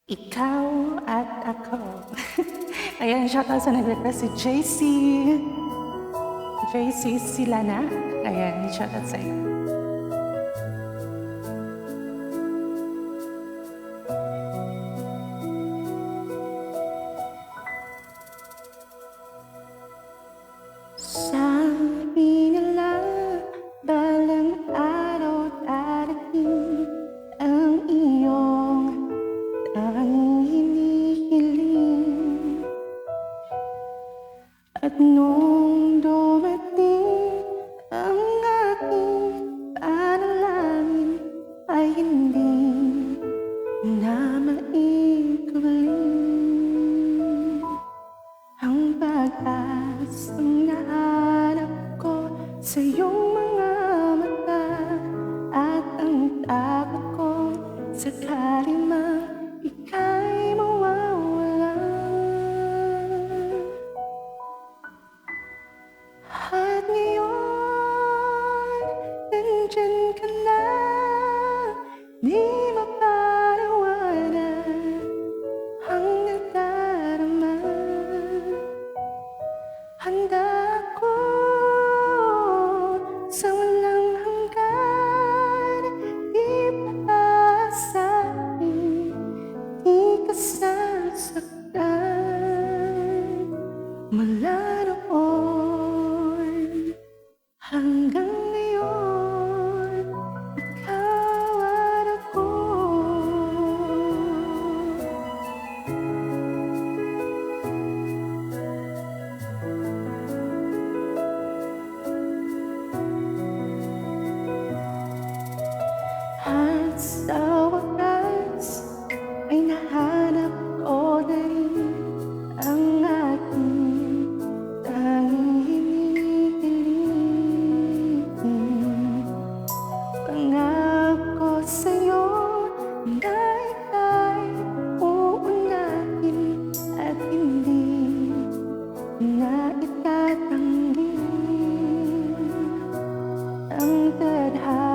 Ikaw at ako. Ayan, shoutout sa nag-request si JC. JC sila na. Ayan, shoutout sa iyo. Sabi nila, balang araw darating ang iyong tanging hinihiling. At nung dumating ang aking panalangin ay hindi na maituloy. Ang pag-asang nahanap ko sa iyong mga mata at ang takot ko sakali mang ika'y mawawala. At ngayon, nandyan ka na, di mapaliwanag ang nadarama. Handa ako sa walang hanggan, ipaasahin, di ka sasaktan. Mula noon hanggang ngayon, ikaw at ako. At sa wakas ay nahanap ko na rin ang aking tanging hinihiling. Pangako sa'yo na ika'y uunahin at hindi na itatanggi ang tadhana.